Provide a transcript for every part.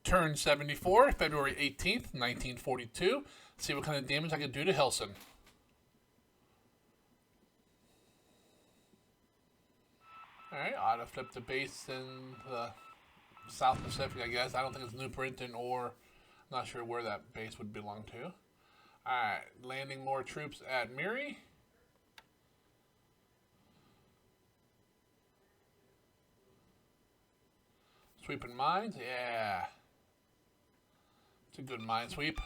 Turn 74, February 18th, 1942. See what kind of damage I can do to Hellsen. Alright, auto flip the base in the South Pacific, I guess. I don't think it's New Britain, or I'm not sure where that base would belong to. Alright, landing more troops at Miri. Sweeping mines, yeah. It's a good mine sweep.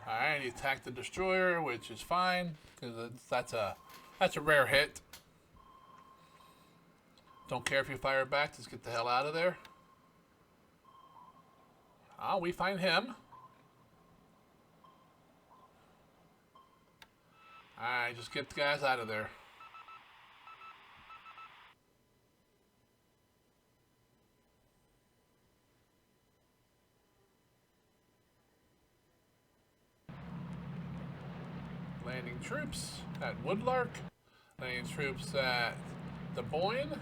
Alright, he attacked the destroyer, which is fine, because that's a rare hit. Don't care if you fire back, just get the hell out of there. Oh, we find him. Alright, just get the guys out of there. Landing troops at Woodlark. Landing troops at the Boyne.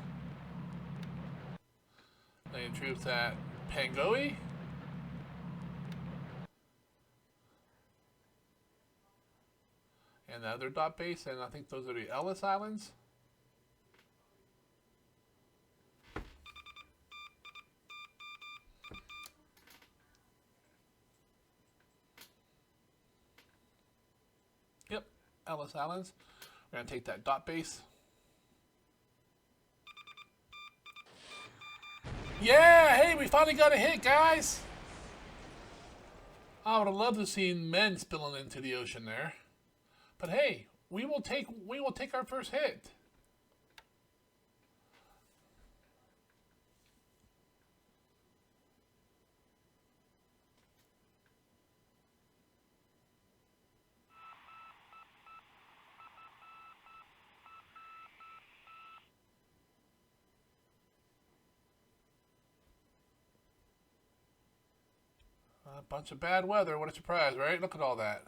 Landing troops at Pangoe. And the other dot base, and I think those are the Ellis Islands. Yep, Ellis Islands. We're going to take that dot base. Yeah, hey, we finally got a hit, guys. I would have loved to have seen men spilling into the ocean there. But hey, we will take our first hit. A bunch of bad weather. What a surprise, right? Look at all that.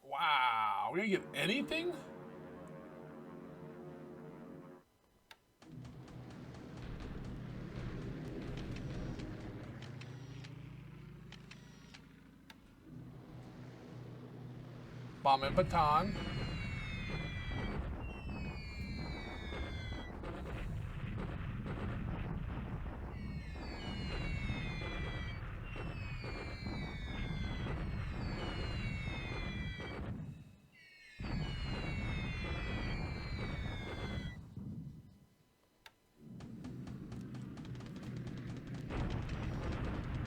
Wow, we didn't get anything? Bomb and baton.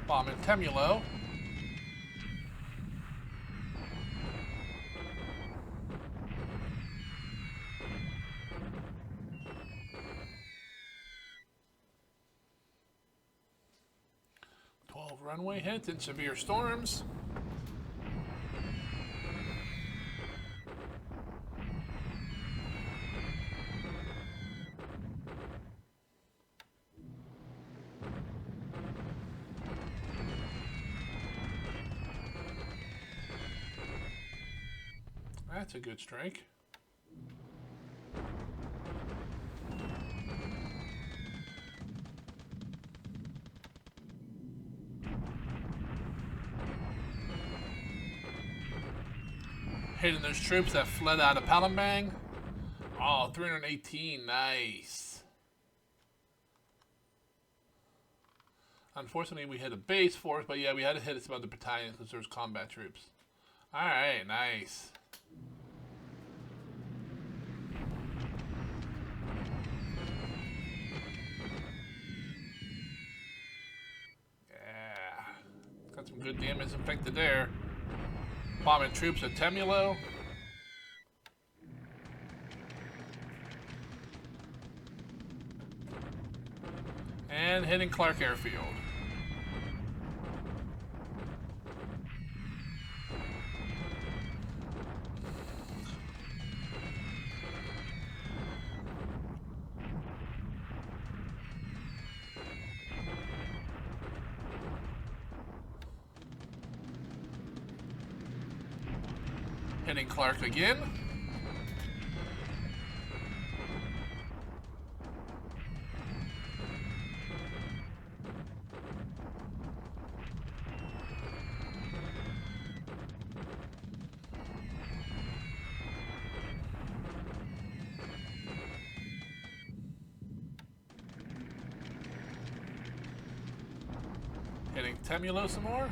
Bomb and Temulo. Runway hits in severe storms. That's a good strike. Hitting those troops that fled out of Palembang. Oh, 318, nice. Unfortunately, we hit a base force, but yeah, we had to hit some other battalions because there's combat troops. All right, nice. Yeah, got some good damage inflicted there. Bombing troops at Temulo. And hitting Clark Airfield. Hitting Clark again. Hitting Temulo some more.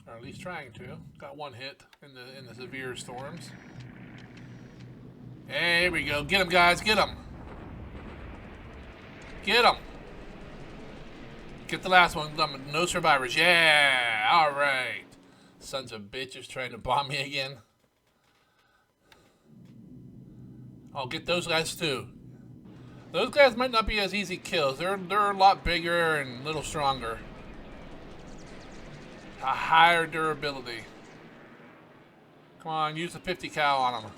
Or at least trying to. Got one hit in the severe storms. There we go. Get him, guys. Get him. Get him. Get the last one. No survivors. Yeah. All right. Sons of bitches trying to bomb me again. I'll get those guys too. Those guys might not be as easy kills. They're a lot bigger and a little stronger. A higher durability. Come on, use the 50 cal on them.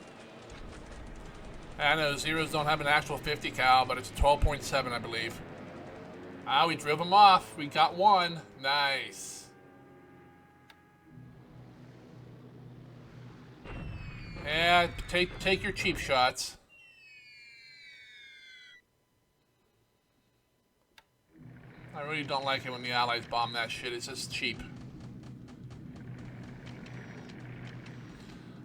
I know zeros don't have an actual 50 cal, but it's 12.7, I believe. Ah, we drove them off. We got one. Nice. Yeah, take your cheap shots. I really don't like it when the Allies bomb that shit. It's just cheap.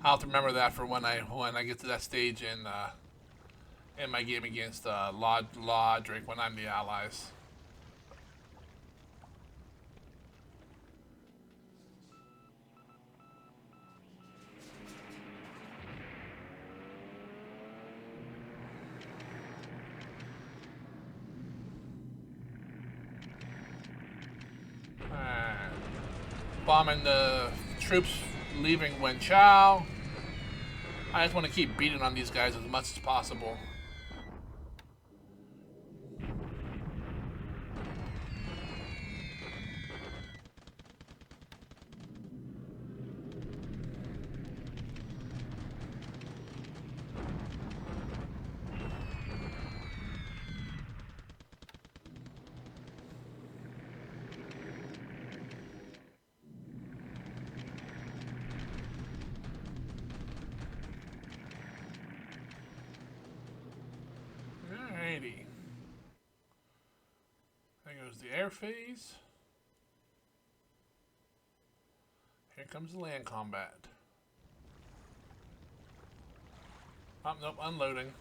I'll have to remember that for when I get to that stage in my game against Lodric when I'm the Allies. Bombing the troops leaving Wenchao. I just want to keep beating on these guys as much as possible. There goes the air phase. Here comes the land combat. Oh, nope, unloading.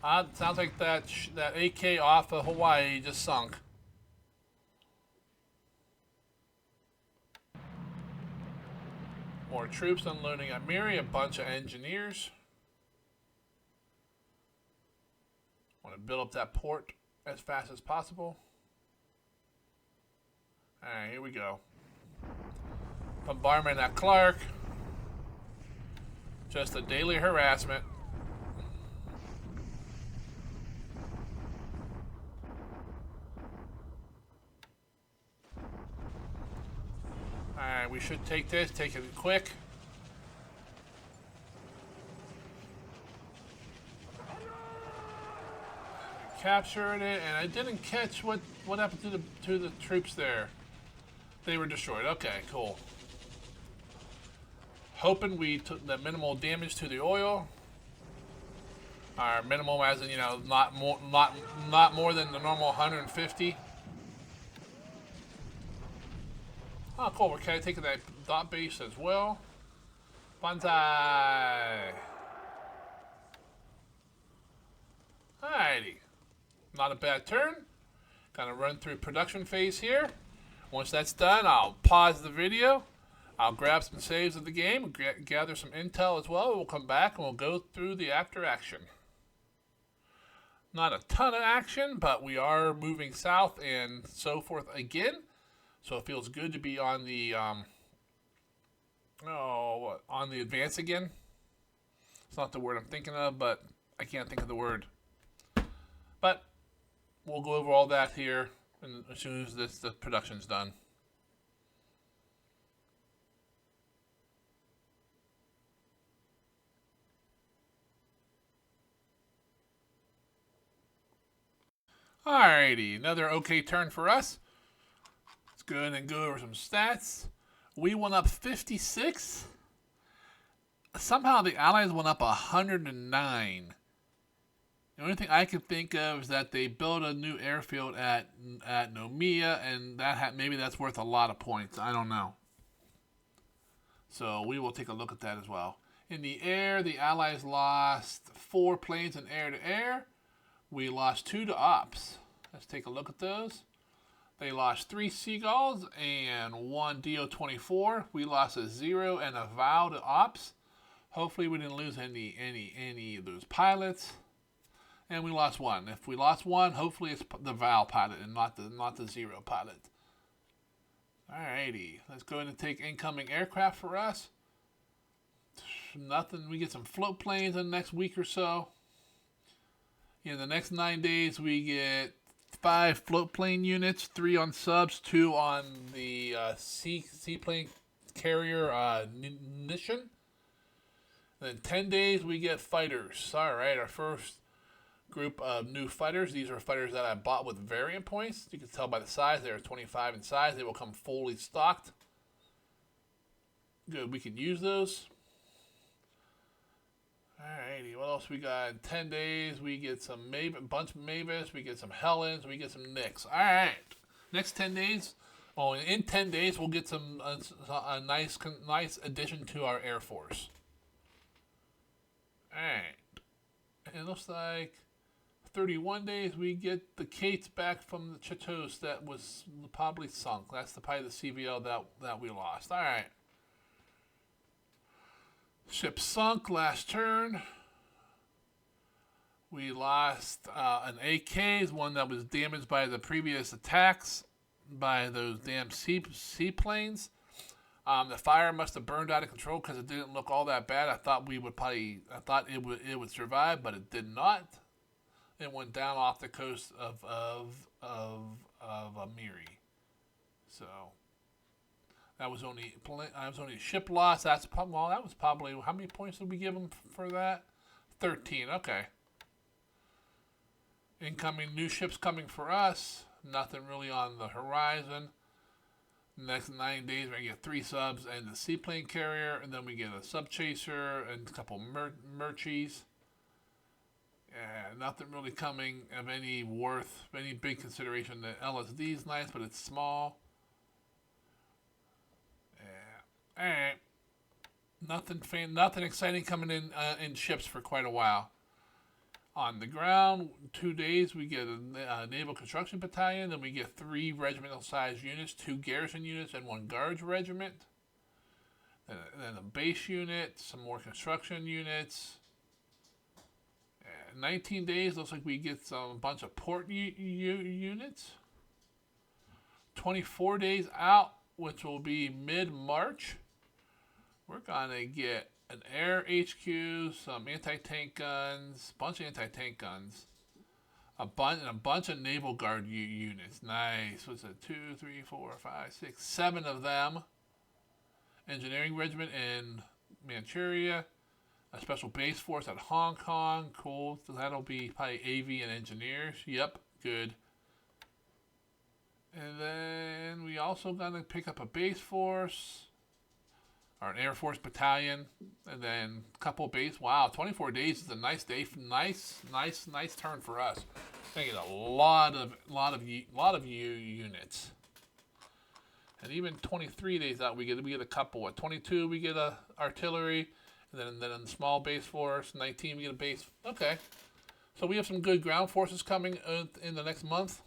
Sounds like that AK off of Hawaii just sunk. More troops unloading at Miri, a bunch of engineers. Want to build up that port as fast as possible. Alright, here we go. Bombardment at Clark. Just a daily harassment. Alright, we should take this, take it quick. Captured it, and I didn't catch what happened to the troops there. They were destroyed. Okay, cool. Hoping we took the minimal damage to the oil. Our minimal, as in, you know, not more than the normal 150. Oh, cool. We're kind of taking that dot base as well. Banzai. Alrighty. Not a bad turn. Gonna run through production phase here. Once that's done, I'll pause the video. I'll grab some saves of the game, gather some intel as well. We'll come back and we'll go through the after action. Not a ton of action, but we are moving south and so forth again. So it feels good to be on the on the advance again. It's not the word I'm thinking of, but I can't think of the word. But we'll go over all that here as soon as the production's done. Alrighty, another okay turn for us. Let's go ahead and go over some stats. We went up 56. Somehow the Allies went up 109. The only thing I can think of is that they built a new airfield at Nomiya, and maybe that's worth a lot of points. I don't know. So we will take a look at that as well. In the air, the Allies lost 4 planes in air-to-air. We lost 2 to ops. Let's take a look at those. They lost 3 Seagulls and 1 DO-24. We lost a 0 and a Vow to Ops. Hopefully we didn't lose any of those pilots. And we lost 1. If we lost 1, hopefully it's the Vow pilot and not the 0 pilot. Alrighty, let's go ahead and take incoming aircraft for us. Nothing. We get some float planes in the next week or so. In the next 9 days, we get 5 float plane units, 3 on subs, 2 on the seaplane carrier mission. Then 10 days, we get fighters. All right, our first group of new fighters. These are fighters that I bought with variant points. You can tell by the size. They're 25 in size. They will come fully stocked. Good, we can use those. Alrighty, what else we got? In 10 days, we get some bunch of Mavis, we get some Hellens, we get some Nicks. Alright, next 10 days, in 10 days, we'll get some a nice addition to our Air Force. Alright, it looks like 31 days, we get the Kates back from the Chateaus that was probably sunk. That's probably the CVL that we lost. Alright. Ship sunk last turn. We lost an AK, one that was damaged by the previous attacks by those damn seaplanes. The fire must have burned out of control because it didn't look all that bad. I thought it would survive, but it did not. It went down off the coast of Miri. So. That was only a ship loss. That was probably, how many points did we give them for that? 13. Okay. Incoming new ships coming for us. Nothing really on the horizon. Next 9 days, we're gonna get 3 subs and the seaplane carrier, and then we get a sub chaser and a couple merchies. Nothing really coming of any big consideration. The LSD is nice, but it's small. Alright. Nothing exciting coming in ships for quite a while. On the ground, 2 days we get a naval construction battalion, then we get 3 regimental sized units, 2 garrison units, and 1 guards regiment. Then a base unit, some more construction units. 19 days looks like we get a bunch of port units. 24 days out, which will be mid-March. We're going to get an air HQ, some anti-tank guns, bunch of anti-tank guns, a bunch of naval guard units. Nice. What's it? 2, 3, 4, 5, 6, 7 of them. Engineering regiment in Manchuria. A special base force at Hong Kong. Cool. So that'll be probably AV and engineers. Yep. Good. And then we also gonna pick up a base force, or an Air Force battalion, and then a couple base. Wow, 24 days is a nice day. Nice turn for us. I get a lot of units, and even 23 days out we get a couple. At 22 we get a artillery, and then in the small base force. 19 we get a base. Okay, so we have some good ground forces coming in the next month.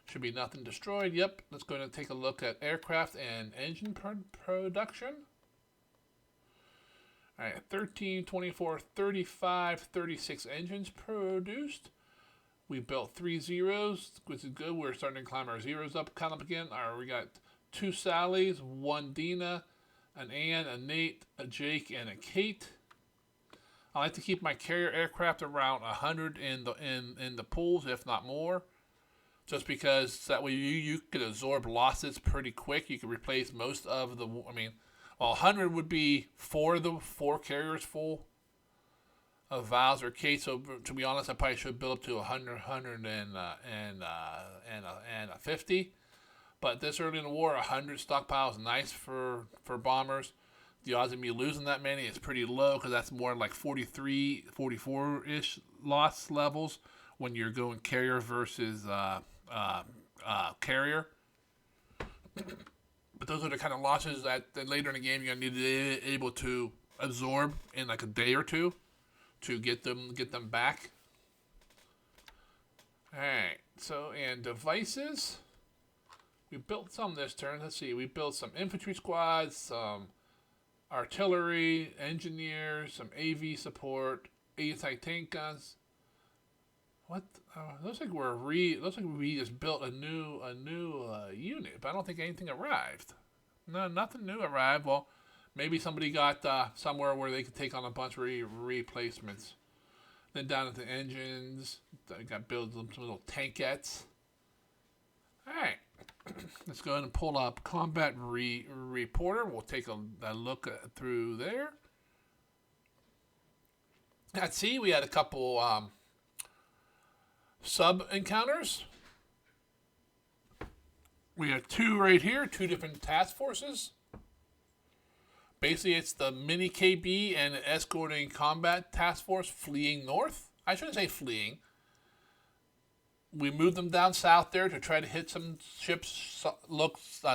Should be nothing destroyed. Yep. Let's go and take a look at aircraft and engine production. All right, 13, 24, 35, 36 engines produced. We built 3 zeros, which is good. We're starting to climb our zeros up again. All right, we got 2 Sallys, 1 Dina, an Ann, a Nate, a Jake, and a Kate. I like to keep my carrier aircraft around 100 in the pools, if not more. Just because that way you could absorb losses pretty quick. You could replace most of the. 100 would be 4 carriers full of Vows or Kates. So to be honest, I probably should build up to 150. But this early in the war, 100 stockpile is nice for bombers. The odds of me losing that many is pretty low because that's more like 43, 44-ish loss levels when you're going carrier versus carrier. But those are the kind of losses that later in the game you're going to need to be able to absorb in like a day or two to get them back. Alright, so, and devices. We built some this turn. Let's see, we built some infantry squads, some artillery, engineers, some AV support, anti-tank guns. What? Looks like we just built a new unit, but I don't think anything arrived. No, nothing new arrived. Well, maybe somebody got somewhere where they could take on a bunch of replacements. Then down at the engines, I got built some little tankettes. All right, let's go ahead and pull up combat reporter. We'll take a look through there. Let's see, we had a couple sub encounters. We have two right here, two different task forces. Basically, it's the mini KB and escorting combat task force fleeing north. I shouldn't say fleeing. We moved them down south there to try to hit some ships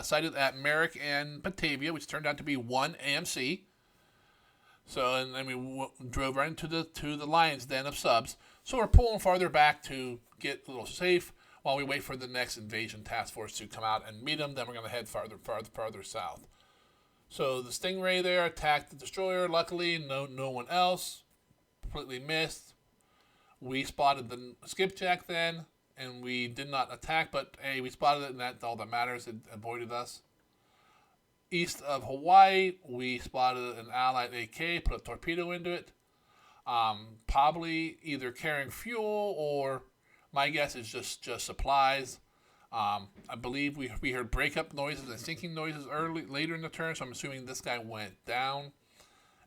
sighted at Merrick and Batavia, which turned out to be one AMC. So, and then we drove right into the lion's den of subs. So we're pulling farther back to get a little safe while we wait for the next invasion task force to come out and meet them. Then we're going to head farther south. So the Stingray there attacked the destroyer. Luckily, no one else. Completely missed. We spotted the skipjack then, and we did not attack, but hey, we spotted it, and that's all that matters. It avoided us. East of Hawaii, we spotted an Allied AK, put a torpedo into it. Probably either carrying fuel or my guess is just supplies. I believe we heard breakup noises and sinking noises later in the turn, so I'm assuming this guy went down.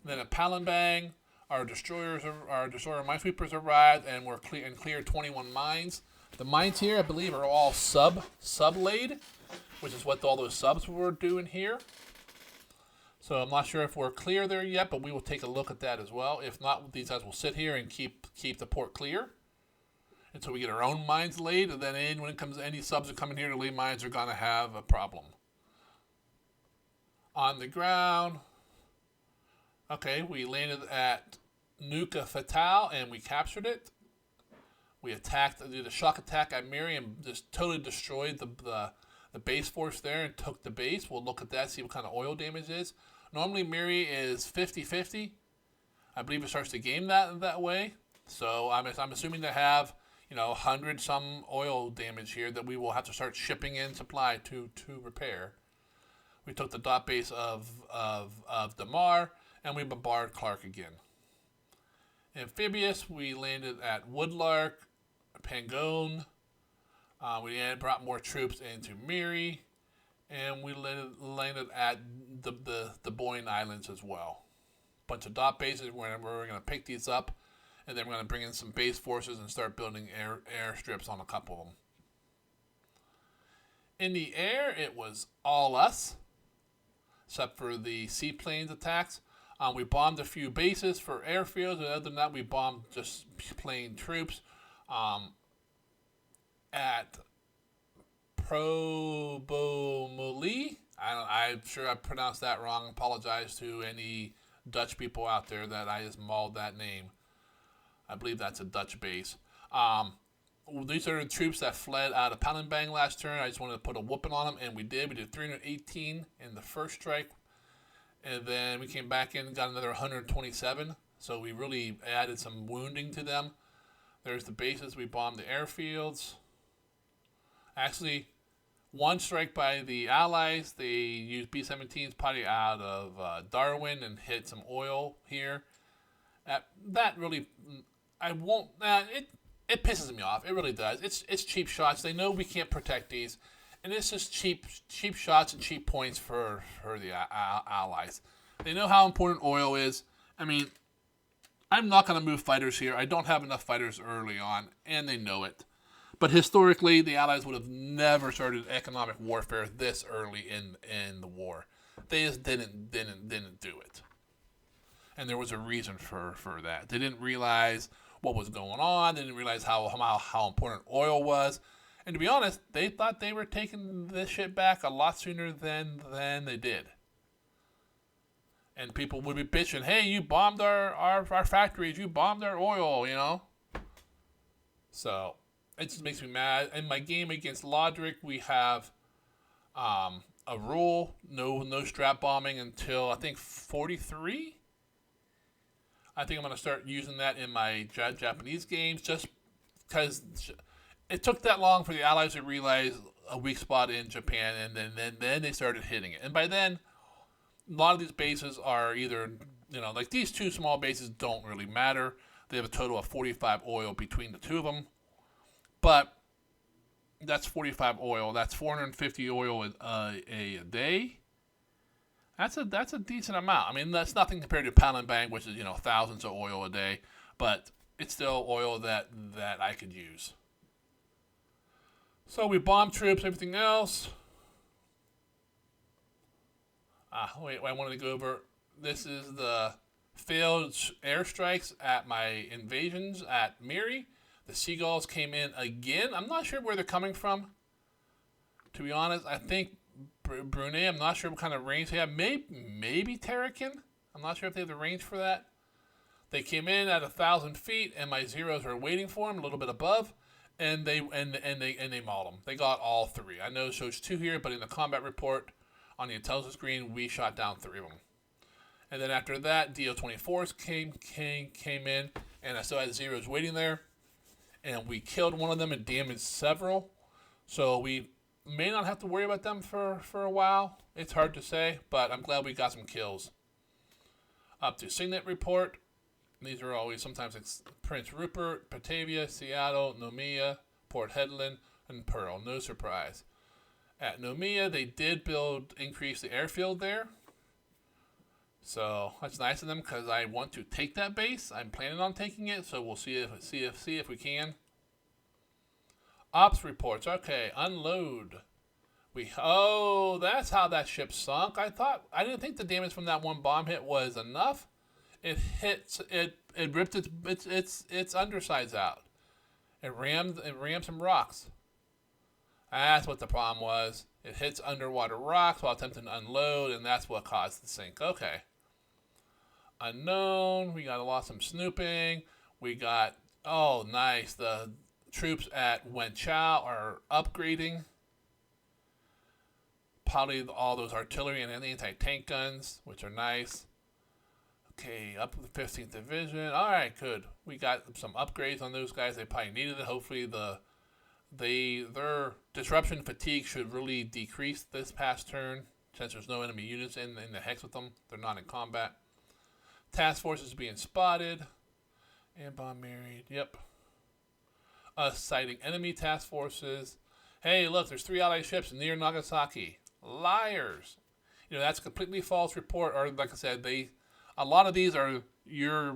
And then at Palembang, our destroyer minesweepers arrived and were cleared 21 mines. The mines here, I believe, are all sub-laid, which is what all those subs were doing here. So I'm not sure if we're clear there yet, but we will take a look at that as well. If not, these guys will sit here and keep the port clear until we get our own mines laid, and then when it comes any subs that come in here to lay mines are going to have a problem. On the ground, okay, we landed at Nuka Fatale and we captured it. We did a shock attack at Miri and just totally destroyed the base force there and took the base. We'll look at that, see what kind of oil damage is. Normally Miri is 50-50. I believe it starts the game that way. So I'm assuming they have 100 some oil damage here that we will have to start shipping in supply to repair. We took the dot base of Damar and we bombarded Clark again. Amphibious, we landed at Woodlark, Pangone. We brought more troops into Miri, and we landed at the Boyne Islands as well. Bunch of dot bases. We're going to pick these up, and then we're going to bring in some base forces and start building airstrips on a couple of them. In the air, it was all us, except for the seaplanes attacks. We bombed a few bases for airfields, and other than that, we bombed just plain troops. At Probomuli, I'm sure I pronounced that wrong. Apologize to any Dutch people out there that I just mauled that name. I believe that's a Dutch base. These are the troops that fled out of Palembang last turn. I just wanted to put a whooping on them, and we did. We did 318 in the first strike. And then we came back in and got another 127. So we really added some wounding to them. There's the bases. We bombed the airfields. Actually, one strike by the Allies. They used B-17s probably out of Darwin and hit some oil here. That really, it pisses me off. It really does. It's cheap shots. They know we can't protect these. And it's just cheap shots and cheap points for the Allies. They know how important oil is. I mean, I'm not going to move fighters here. I don't have enough fighters early on, and they know it. But historically, the Allies would have never started economic warfare this early in the war. They just didn't do it. And there was a reason for that. They didn't realize what was going on. They didn't realize how important oil was. And to be honest, they thought they were taking this shit back a lot sooner than they did. And people would be bitching, hey, you bombed our factories, you bombed our oil, So it just makes me mad. In my game against Lodric, we have a rule: no strap bombing until I think 43. I think I'm gonna start using that in my Japanese games, just because it took that long for the Allies to realize a weak spot in Japan, and then they started hitting it. And by then, a lot of these bases are either, like these two small bases don't really matter. They have a total of 45 oil between the two of them, but that's 45 oil. That's 450 oil a day. That's a decent amount. I mean, that's nothing compared to Pound and Bang, which is thousands of oil a day, but it's still oil that I could use. So we bomb troops, everything else. Wait, I wanted to go over. This is the failed airstrikes at my invasions at Miri. The Seagulls came in again. I'm not sure where they're coming from. To be honest, I think Brunei. I'm not sure what kind of range they have. Maybe Terrakin. I'm not sure if they have the range for that. They came in at 1,000 feet, and my zeros were waiting for them a little bit above, and they mauled them. They got all three. I know it shows two here, but in the combat report on the intelligence screen, we shot down three of them. And then after that, DO-24s came in, and I still had zeros waiting there, and we killed one of them and damaged several. So we may not have to worry about them for a while. It's hard to say, but I'm glad we got some kills. Up to Signet report. These are always sometimes Prince Rupert, Batavia, Seattle, Noumea, Port Hedland, and Pearl. No surprise. At Noumea, they did increase the airfield there. So that's nice of them because I want to take that base. I'm planning on taking it, so we'll see if we can. Ops reports. Okay, unload. That's how that ship sunk. I didn't think the damage from that one bomb hit was enough. It ripped its undersides out. It rammed some rocks. That's what the problem was. It hits underwater rocks while attempting to unload, and that's what caused the sink. Okay. Unknown. We got a lot of some snooping. We got nice. The troops at Wen Chao are upgrading. Probably all those artillery and anti-tank guns, which are nice. Okay, up to the 15th Division. All right, good. We got some upgrades on those guys. They probably needed it. Hopefully, their disruption fatigue should really decrease this past turn, since there's no enemy units in the hex with them. They're not in combat. Task forces being spotted. And bomb married. Yep. Sighting enemy task forces. Hey, look, there's 3 allied ships near Nagasaki. Liars. That's a completely false report. Or like I said, a lot of these are your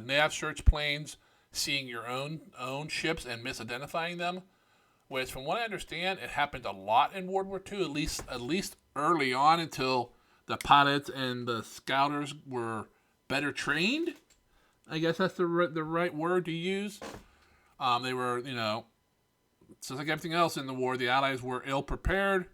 nav search planes seeing your own ships and misidentifying them. Which, from what I understand, it happened a lot in World War II. At least early on, until the pilots and the scouters were better trained. I guess that's the right word to use. They were, just like everything else in the war, the Allies were ill prepared,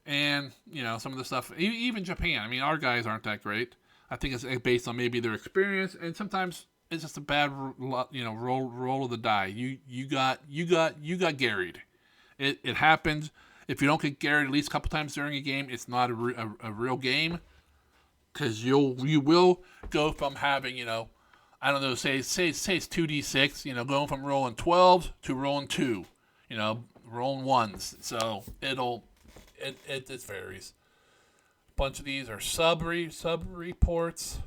and some of the stuff, even Japan. I mean, our guys aren't that great. I think it's based on maybe their experience, and sometimes it's just a bad, roll of the die. You got garried. It happens. If you don't get garried at least a couple times during a game, it's not a real game, because you will go from having I don't know, say it's 2d6, going from rolling 12 to rolling 2, rolling 1s. So it varies. A bunch of these are sub reports.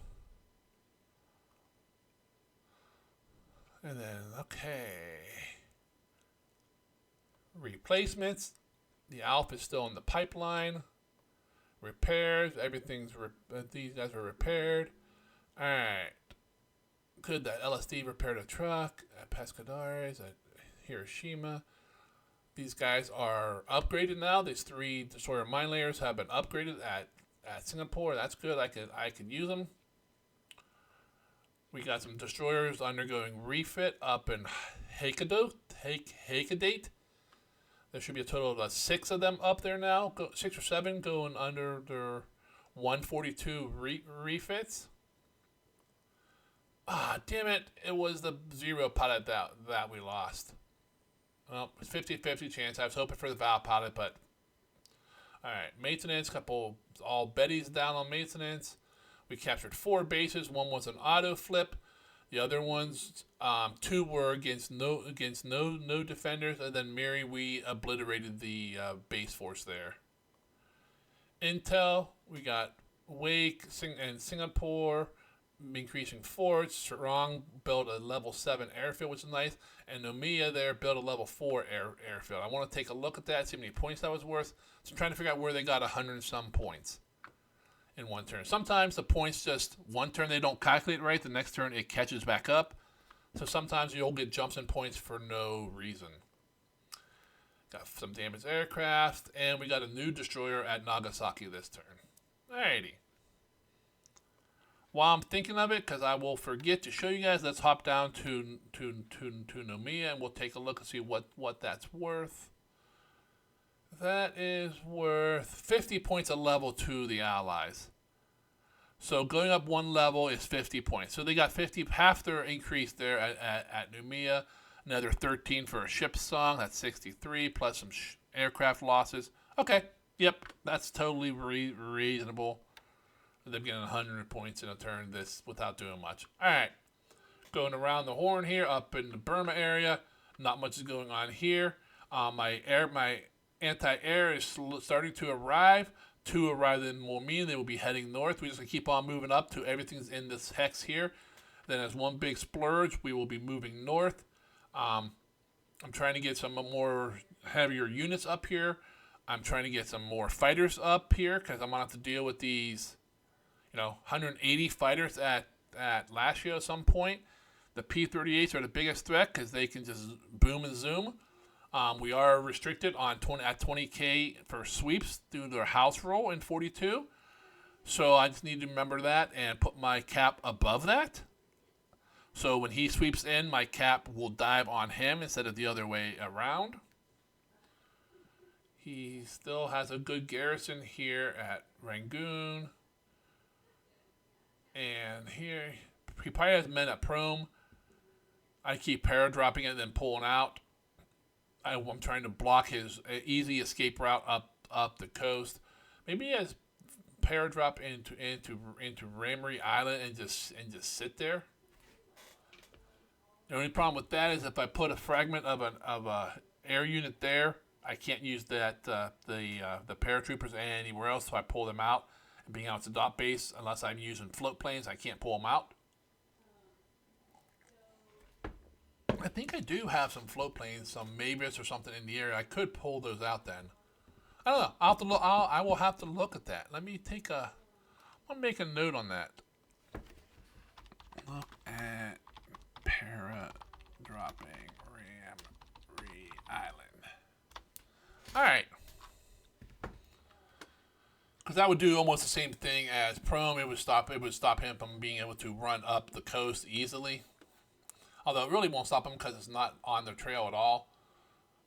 And then, okay. Replacements. The Alpha is still in the pipeline. Repairs. These guys are repaired. Alright. Could that LSD repaired a truck at Pescadores, at Hiroshima. These guys are upgraded now. These 3 destroyer mine layers have been upgraded at Singapore. That's good. I could use them. We got some destroyers undergoing refit up in Hakodate. There should be a total of 6 of them up there now. 6 or 7 going under their 142 refits. Damn it. It was the 0 pilot that we lost. Well, it's 50-50 chance. I was hoping for the Valve pilot, but all right. Maintenance, couple all Betty's down on maintenance. We captured 4 bases. One was an auto flip. The other ones, 2 were against no defenders, and then Miri, we obliterated the base force there. Intel, we got Wake and Singapore increasing forts. Sarong built a level 7 airfield, which is nice. And Nomiya there built a level 4 airfield. I want to take a look at that, see how many points that was worth. So I'm trying to figure out where they got 100 and some points in one turn. Sometimes the points just, one turn they don't calculate right, the next turn it catches back up. So sometimes you'll get jumps in points for no reason. Got some damaged aircraft, and we got a new destroyer at Nagasaki this turn. Alrighty. While I'm thinking of it, because I will forget to show you guys, let's hop down to Nomiya, and we'll take a look and see what that's worth. That is worth 50 points a level to the Allies. So going up 1 level is 50 points. So they got 50, half their increase there at Nomiya. Another 13 for a ship song, that's 63, plus some aircraft losses. Okay, yep, that's totally reasonable. Them getting 100 points in a turn this without doing much. All right, going around the horn here, up in the Burma area. Not much is going on here. My anti-air is starting to arrive. 2 arrived in Mormine. They will be heading north. We're just gonna keep on moving up to everything's in this hex here. Then as one big splurge, we will be moving north. I'm trying to get some more heavier units up here. I'm trying to get some more fighters up here because I'm gonna have to deal with these, 180 fighters at Lashio at some point. The P-38s are the biggest threat because they can just boom and zoom. We are restricted on 20K for sweeps through their house roll in 42. So I just need to remember that and put my cap above that. So when he sweeps in, my cap will dive on him instead of the other way around. He still has a good garrison here at Rangoon. And here, he probably has men at Prom. I keep paradropping it and then pulling out. I'm trying to block his easy escape route up the coast. Maybe he has paradrop into Ramery Island and just sit there. The only problem with that is if I put a fragment of a air unit there, I can't use that the paratroopers anywhere else, so I pull them out. And being out it's a dot base, unless I'm using float planes, I can't pull them out. I think I do have some float planes, some Mavis or something in the area. I could pull those out then. I don't know. I'll have to look. I will have to look at that. Let me take a. I'll make a note on that. Look at para-dropping Ramery Island. All right. Because that would do almost the same thing as Prom. It would stop him from being able to run up the coast easily. Although it really won't stop him because it's not on the trail at all.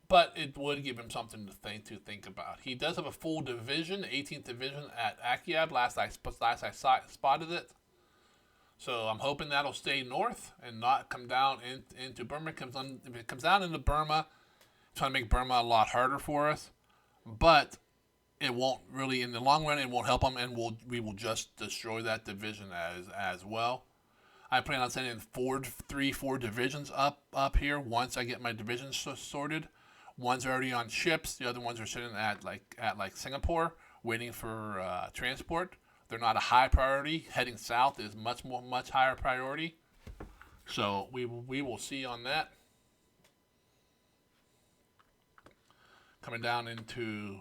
But it would give him something to think about. He does have a full division, 18th Division at Akiab. Last I spotted it. So I'm hoping that'll stay north and not come down into Burma. If it comes down into Burma, it's trying to make Burma a lot harder for us. But it won't really, in the long run, it won't help them, and we will just destroy that division as well. I plan on sending 4 divisions up here once I get my divisions sorted. One's already on ships. The other ones are sitting at Singapore, waiting for transport. They're not a high priority. Heading south is much higher priority. So we will see on that. Coming down into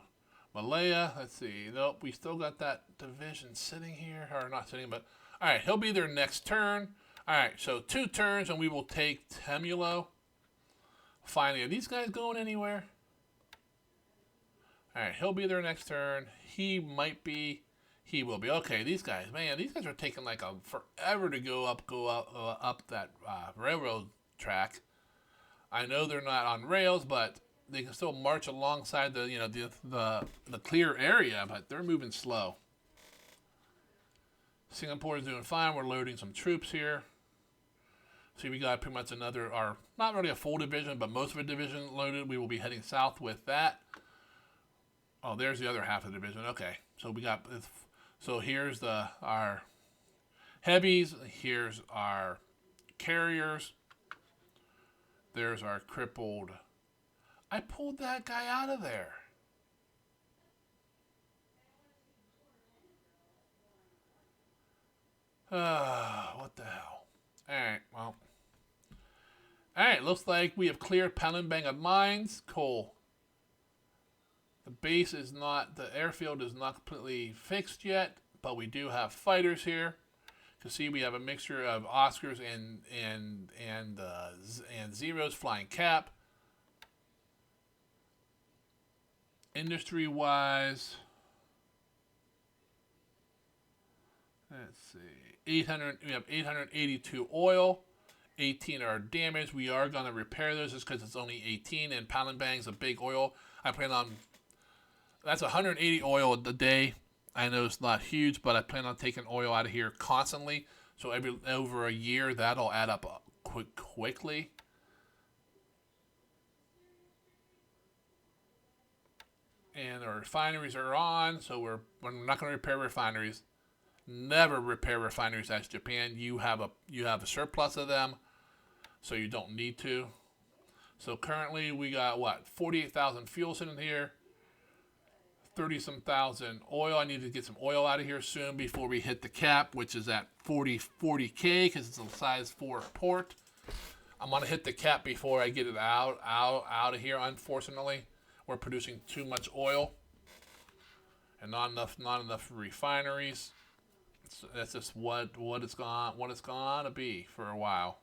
Malaya. Let's see. Nope, we still got that division sitting here, or not sitting, but. All right, he'll be there next turn. All right, so 2 turns, and we will take Temulo. Finally, are these guys going anywhere? All right, he'll be there next turn. He might be. He will be. Okay, these guys, man, these guys are taking like forever to go up that railroad track. I know they're not on rails, but they can still march alongside the clear area, but they're moving slow. Singapore is doing fine. We're loading some troops here. So we got pretty much another, our not really a full division, but most of a division loaded. We will be heading south with that. Oh, there's the other half of the division. Okay, so we got, so here's our heavies. Here's our carriers. There's our crippled. I pulled that guy out of there. What the hell? Alright, well. Alright, looks like we have cleared Palembang of mines. Cool. The base is not, the airfield is not completely fixed yet, but we do have fighters here. You can see we have a mixture of Oscars and Zeros flying cap. Industry-wise, let's see. We have 882 oil, 18 are damaged. We are going to repair those just because it's only 18, and Palembang's a big oil. I plan on, that's 180 oil a day. I know it's not huge, but I plan on taking oil out of here constantly. So over a year, that'll add up quickly. And our refineries are on, so we're not going to repair refineries. Never repair refineries as Japan. You have a surplus of them, so you don't need to. So currently we got what, 48,000 fuel sitting here, 30-some thousand oil. I need to get some oil out of here soon before we hit the cap, which is at 40K because it's a size 4 port. I'm gonna hit the cap before I get it out of here. Unfortunately, we're producing too much oil and not enough refineries. So that's just what it's gonna be for a while.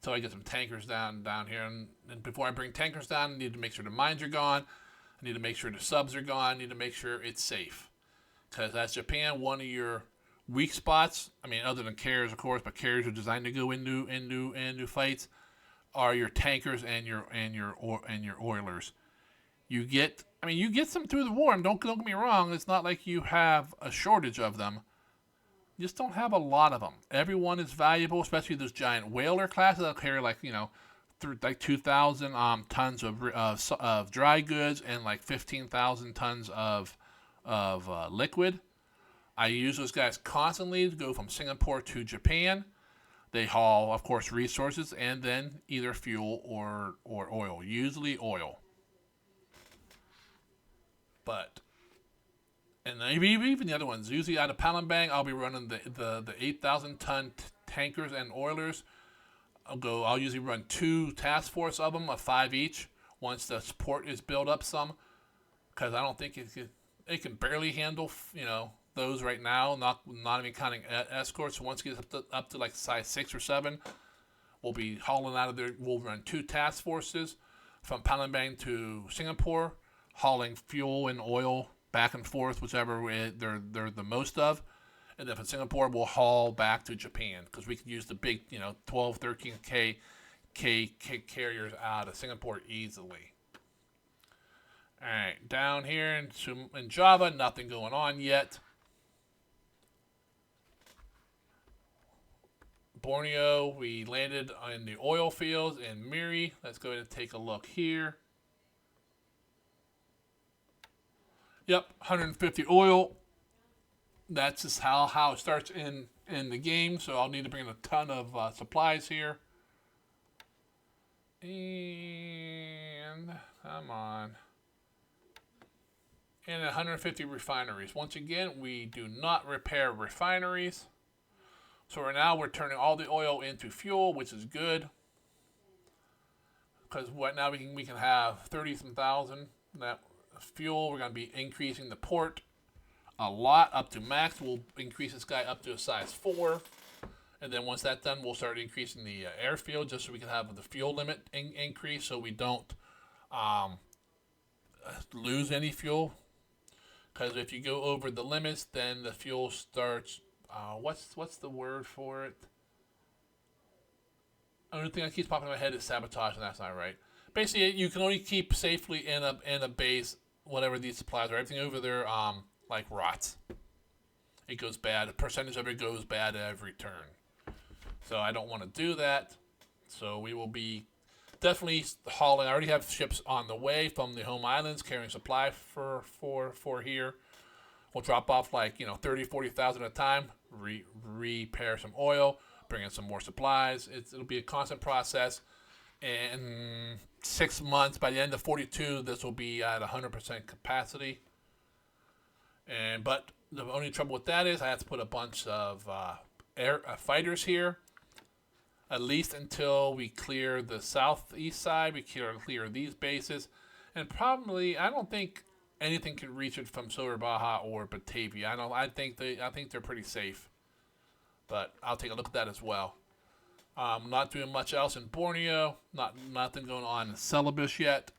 So I get some tankers down here, and before I bring tankers down, I need to make sure the mines are gone. I need to make sure the subs are gone. I need to make sure it's safe, because as Japan, one of your weak spots, I mean, other than carriers, of course, but carriers are designed to go into fights, are your tankers and your oilers. You get some through the war, and don't get me wrong, it's not like you have a shortage of them. You just don't have a lot of them. Everyone is valuable, especially those giant whaler classes that carry like 2,000 tons of dry goods and like 15,000 tons of liquid. I use those guys constantly to go from Singapore to Japan. They haul, of course, resources and then either fuel or oil. Usually oil. But, and even the other ones, usually out of Palembang, I'll be running the 8,000 ton tankers and oilers. I'll usually run 2 task force of them, of 5 each, once the support is built up some, because I don't think it can barely handle those right now. Not even counting escorts. So once it gets up to like size 6 or 7, we'll be hauling out of there. We'll run 2 task forces from Palembang to Singapore, hauling fuel and oil back and forth, whichever they're the most of. And then from Singapore, we'll haul back to Japan, because we can use the big, 12, 13K carriers out of Singapore easily. All right, down here in Java, nothing going on yet. Borneo, we landed in the oil fields in Miri. Let's go ahead and take a look here. Yep, 150 oil. That's just how it starts in the game. So I'll need to bring in a ton of supplies here. And come on. And 150 refineries. Once again, we do not repair refineries. So right now we're turning all the oil into fuel, which is good. Because right now we can have 30,000 that fuel. We're going to be increasing the port a lot up to max. We'll increase this guy up to a size 4. And then once that's done, we'll start increasing the airfield just so we can have the fuel limit increase so we don't lose any fuel. Because if you go over the limits, then the fuel starts, what's the word for it? The only thing that keeps popping in my head is sabotage, and that's not right. Basically, you can only keep safely in a base, whatever these supplies are. Everything over there, like rots. It goes bad. A percentage of it goes bad every turn. So I don't want to do that. So we will be definitely hauling. I already have ships on the way from the home islands carrying supply for here. We'll drop off like 30, 40,000 at a time. Repair some oil, bring in some more supplies. It'll be a constant process. In 6 months, by the end of 42, this will be at 100% capacity. But the only trouble with that is I have to put a bunch of fighters here, at least until we clear the southeast side. We clear these bases, and probably I don't think anything can reach it from Silver Baja or Batavia. I think they're pretty safe, but I'll take a look at that as well. Not doing much else in Borneo. Nothing going on in Celebes yet.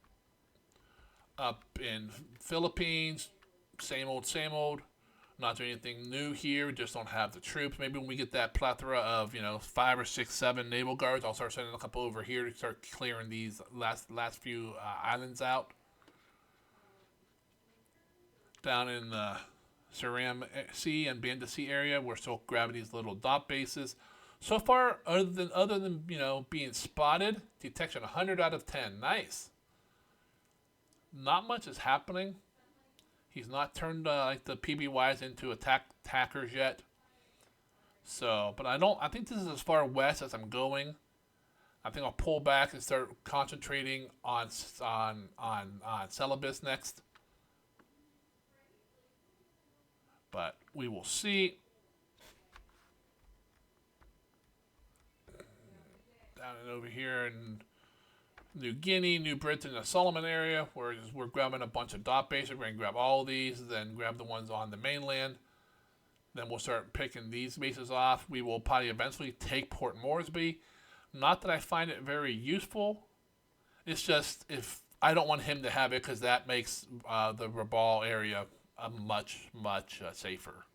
Up in Philippines, same old, same old. Not doing anything new here. We just don't have the troops. Maybe when we get that plethora of 5 or 6, 7 naval guards, I'll start sending a couple over here to start clearing these last few islands out. Down in the Suriname Sea and Banda Sea area, we're still grabbing these little dot bases. So far, other than being spotted, detection 100 out of 10. Nice. Not much is happening. He's not turned like the PBYs into attackers yet. So, but I think this is as far west as I'm going. I think I'll pull back and start concentrating on Celebes next. But we will see. Down and over here in New Guinea, New Britain, the Solomon area, where we're grabbing a bunch of dot bases. We're going to grab all these, then grab the ones on the mainland. Then we'll start picking these bases off. We will probably eventually take Port Moresby. Not that I find it very useful. It's just if I don't want him to have it because that makes the Rabaul area much safer.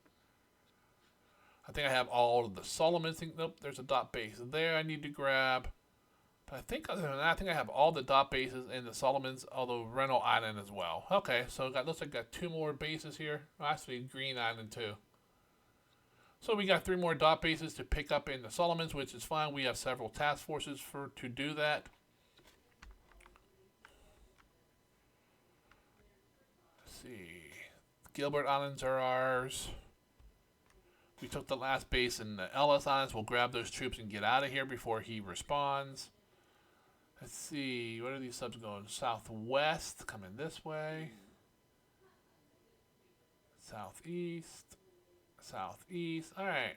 I think I have all of the Solomons. Nope, there's a dot base there I need to grab. But I think other than that, I think I have all the dot bases in the Solomons, although Reno Island as well. Okay, so looks like I got 2 more bases here. Actually, Green Island too. So we got 3 more dot bases to pick up in the Solomons, which is fine. We have several task forces to do that. Let's see. Gilbert Islands are ours. We took the last base in the Ellis Islands. We'll grab those troops and get out of here before he responds. Let's see. What are these subs going? Southwest. Coming this way. Southeast. Southeast. Alright.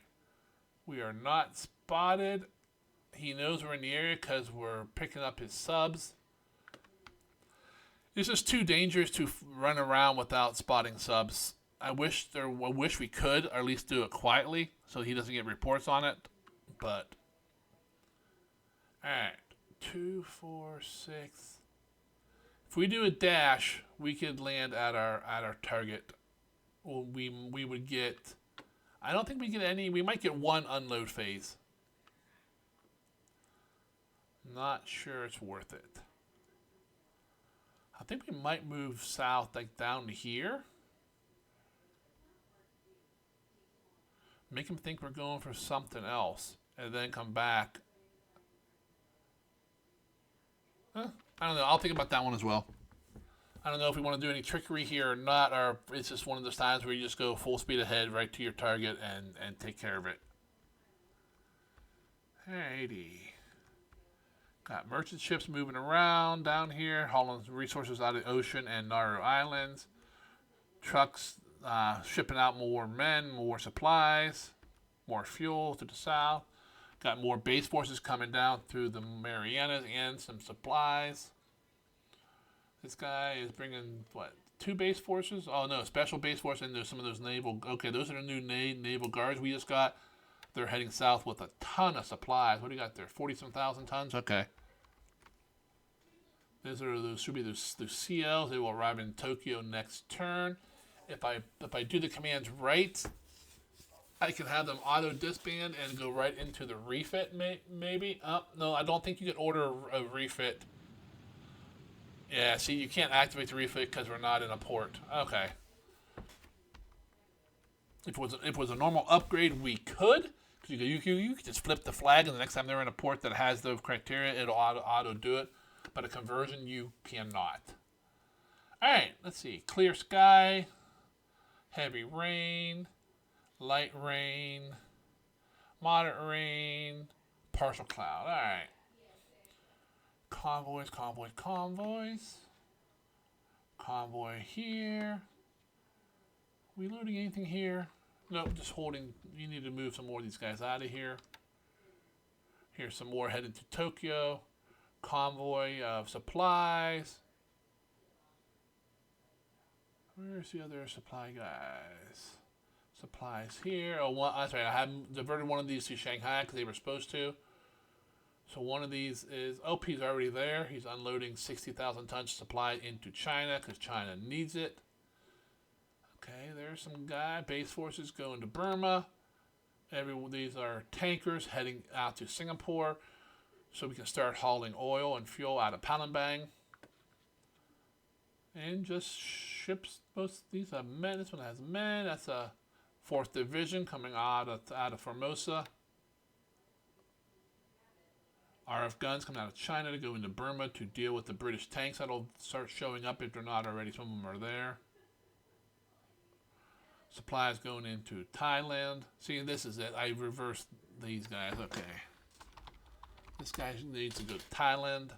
We are not spotted. He knows we're in the area because we're picking up his subs. It's just too dangerous to run around without spotting subs. I wish we could, or at least do it quietly, so he doesn't get reports on it. But all right, 2, 4, 6. If we do a dash, we could land at our target. Well, we would get. I don't think we get any. We might get 1 unload phase. Not sure it's worth it. I think we might move south, like down to here. Make him think we're going for something else, and then come back. I don't know. I'll think about that one as well. I don't know if we want to do any trickery here or not, or it's just one of those times where you just go full speed ahead right to your target and take care of it. Alrighty. Got merchant ships moving around down here, hauling resources out of the ocean and Nauru Islands. Trucks shipping out more men, more supplies, more fuel to the south. Got more base forces coming down through the Marianas and some supplies. This guy is bringing, what, 2 base forces? Oh, no, special base force, and there's some of those naval. Okay, those are the new naval guards we just got. They're heading south with a ton of supplies. What do you got there? 40-some thousand tons? Okay. Should be those CLs. They will arrive in Tokyo next turn. If I do the commands right, I can have them auto disband and go right into the refit. Maybe. No, I don't think you can order a refit. Yeah, see, you can't activate the refit because we're not in a port. Okay. If it was a normal upgrade, we could. Because You can just flip the flag, and the next time they're in a port that has those criteria, it'll auto do it. But a conversion, you cannot. All right, let's see. Clear sky, heavy rain, light rain, moderate rain, partial cloud. All right. Convoys. Convoy here. We loading anything here? Nope, just holding. You need to move some more of these guys out of here. Here's some more headed to Tokyo. Convoy of supplies. Where's the other supply guys? Supplies here. Oh, that's right. I haven't diverted one of these to Shanghai because they were supposed to. So one of these is, OP's already there. He's unloading 60,000 tons of supply into China because China needs it. Okay, there's some guy. Base forces going to Burma. These are tankers heading out to Singapore so we can start hauling oil and fuel out of Palembang. And just ships. Most these have men. This one has men. That's a 4th Division coming out of Formosa. RF guns coming out of China to go into Burma to deal with the British tanks that'll start showing up if they're not already. Some of them are there. Supplies going into Thailand. See, this is it. I reversed these guys. Okay. This guy needs to go to Thailand.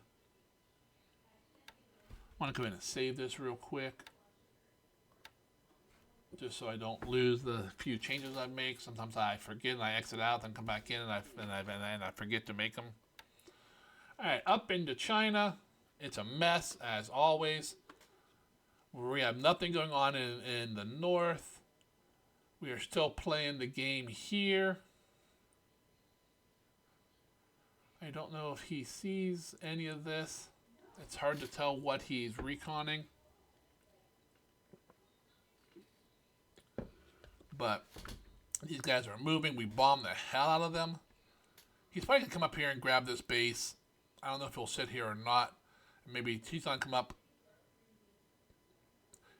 I want to go ahead and save this real quick. Just so I don't lose the few changes I make. Sometimes I forget and I exit out, then come back in and I forget to make them. Alright, up into China. It's a mess, as always. We have nothing going on in the north. We are still playing the game here. I don't know if he sees any of this. It's hard to tell what he's reconning. But these guys are moving. We bombed the hell out of them. He's probably going to come up here and grab this base. I don't know if he'll sit here or not. Maybe he's going to come up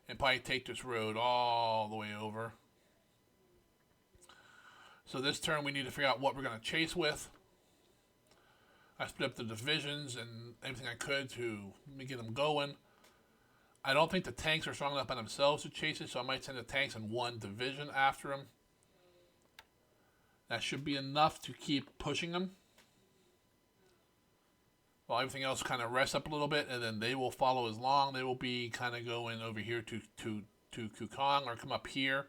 and probably take this road all the way over. So this turn we need to figure out what we're going to chase with. I split up the divisions and everything I could to get them going. I don't think the tanks are strong enough by themselves to chase it, so I might send the tanks in one division after them. That should be enough to keep pushing them. While everything else kind of rests up a little bit, and then they will follow as long. They will be kind of going over here to Kukong or come up here.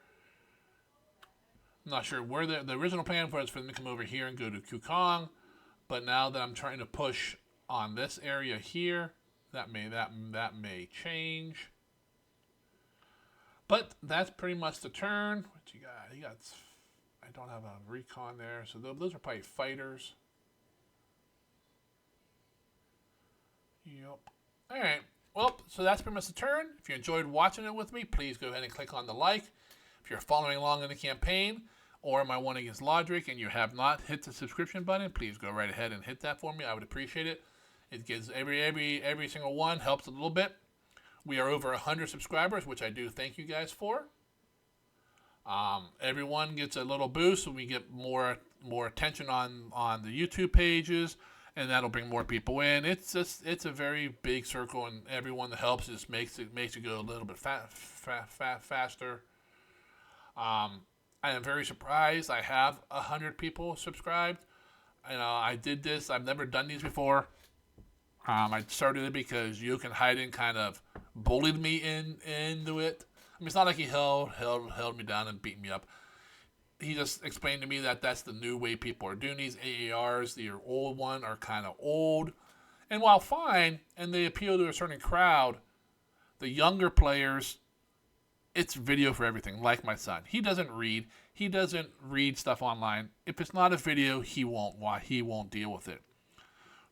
I'm not sure where the original plan was for them to come over here and go to Kukong, but now that I'm trying to push on this area here, that may change. But that's pretty much the turn. What you got? You got. I don't have a recon there, so those are probably fighters. Yep. All right. Well, so that's pretty much the turn. If you enjoyed watching it with me, please go ahead and click on the like. If you're following along in the campaign or my one against Logic and you have not hit the subscription button, please go right ahead and hit that for me. I would appreciate it. It gives every single one helps a little bit. We are over 100 subscribers, which I do thank you guys for. Everyone gets a little boost, and we get more attention on the YouTube pages, and that'll bring more people in. It's a very big circle, and everyone that helps just makes it go a little bit faster. I am very surprised. I have 100 people subscribed. I did this. I've never done these before. I started it because Xargun Haiden kind of bullied me into it. I mean, it's not like he held me down and beat me up. He just explained to me that that's the new way people are doing these AARs. The old one are kind of old. And while fine, and they appeal to a certain crowd, the younger players, it's video for everything, like my son. He doesn't read. He doesn't read stuff online. If it's not a video, he won't deal with it.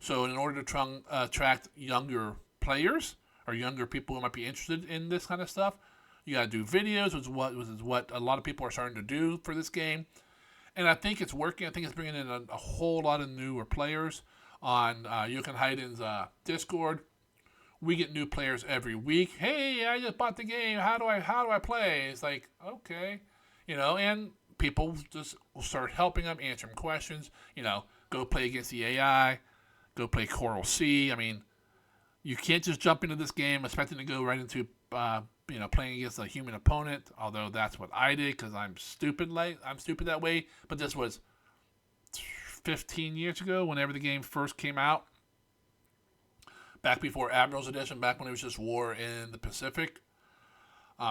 So in order to attract younger players or younger people who might be interested in this kind of stuff, you got to do videos, which is what a lot of people are starting to do for this game. And I think it's working. I think it's bringing in a whole lot of newer players on Xargun Haiden's Discord. We get new players every week. Hey, I just bought the game. How do I play? It's like, okay. And people just start helping them, answering questions. Go play against the AI, go play Coral Sea. I mean, you can't just jump into this game expecting to go right into playing against a human opponent. Although that's what I did because I'm stupid that way. But this was 15 years ago, whenever the game first came out. Back before Admiral's Edition, back when it was just war in the Pacific.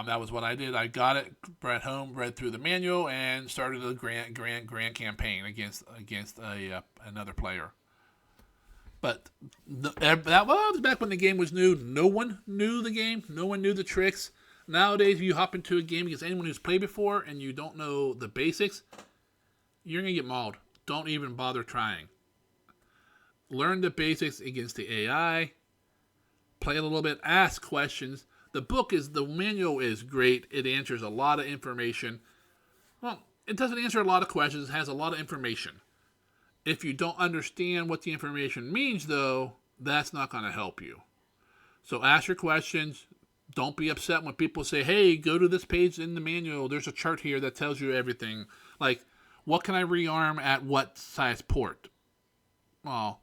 That was what I did. I got it, brought home, read through the manual, and started a grand campaign against another player. But that was back when the game was new. No one knew the game. No one knew the tricks. Nowadays, if you hop into a game against anyone who's played before and you don't know the basics, you're going to get mauled. Don't even bother trying. Learn the basics against the AI. Play a little bit. Ask questions. The manual is great. It answers a lot of information. Well, it doesn't answer a lot of questions. It has a lot of information. If you don't understand what the information means, though, that's not going to help you. So ask your questions. Don't be upset when people say, hey, go to this page in the manual. There's a chart here that tells you everything. Like, what can I rearm at what size port? Well,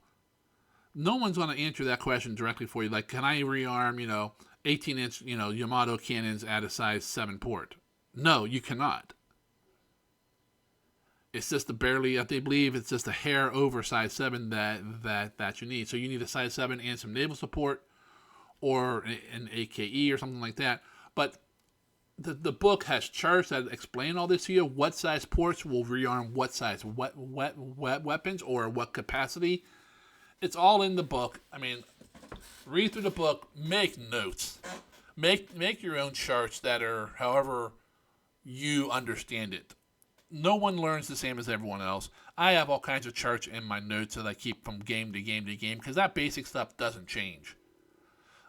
no one's going to answer that question directly for you. Like, can I rearm, 18-inch, Yamato cannons at a size 7 port? No, you cannot. It's just they believe it's just a hair over size 7 that you need. So you need a size 7 and some naval support or an AKE or something like that. But the book has charts that explain all this to you. What size ports will rearm what size weapons or what capacity. It's all in the book. I mean, read through the book, make notes. Make your own charts that are however you understand it. No one learns the same as everyone else. I have all kinds of charts in my notes that I keep from game to game to game because that basic stuff doesn't change.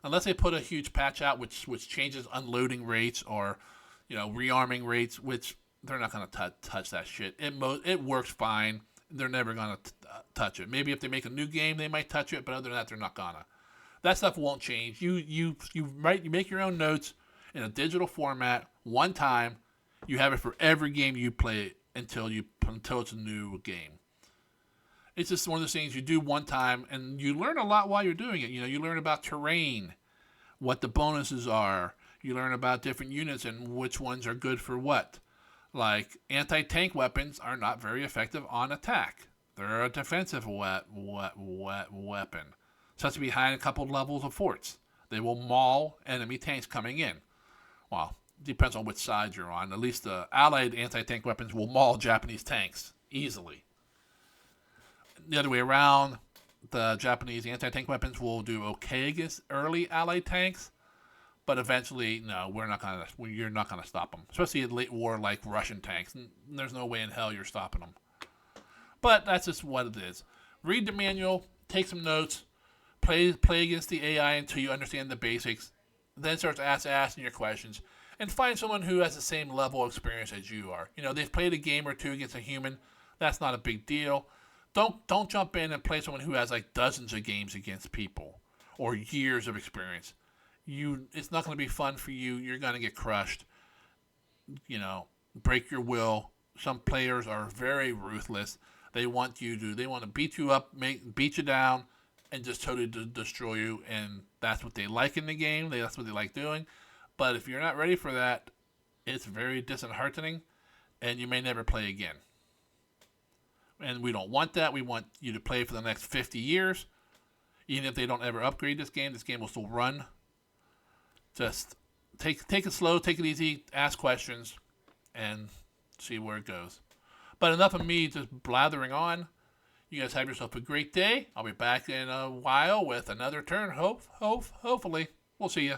Unless they put a huge patch out which changes unloading rates or, rearming rates, which they're not going to touch that shit. It works fine. They're never going to touch it. Maybe if they make a new game, they might touch it, but other than that, they're not gonna. That stuff won't change. You make your own notes in a digital format one time. You have it for every game you play until it's a new game. It's just one of those things you do one time, and you learn a lot while you're doing it. You learn about terrain, what the bonuses are. You learn about different units and which ones are good for what. Like, anti-tank weapons are not very effective on attack. They're a defensive weapon. Such to be behind a couple levels of forts. They will maul enemy tanks coming in. Well, depends on which side you're on. At least the Allied anti-tank weapons will maul Japanese tanks easily. The other way around, the Japanese anti-tank weapons will do okay against early Allied tanks, but eventually, no, you're not gonna stop them. Especially in late war, like Russian tanks. There's no way in hell you're stopping them. But that's just what it is. Read the manual, take some notes, play against the AI until you understand the basics. Then start asking your questions, and find someone who has the same level of experience as you are. They've played a game or two against a human. That's not a big deal. Don't jump in and play someone who has like dozens of games against people or years of experience. It's not going to be fun for you. You're going to get crushed. Break your will. Some players are very ruthless. They want to beat you up, beat you down, and just totally destroy you. And that's what they like in the game. That's what they like doing. But if you're not ready for that, it's very disheartening, and you may never play again. And we don't want that. We want you to play for the next 50 years. Even if they don't ever upgrade this game will still run. Just take it slow, take it easy, ask questions, and see where it goes. But enough of me just blathering on. You guys have yourself a great day. I'll be back in a while with another turn. Hopefully. We'll see you.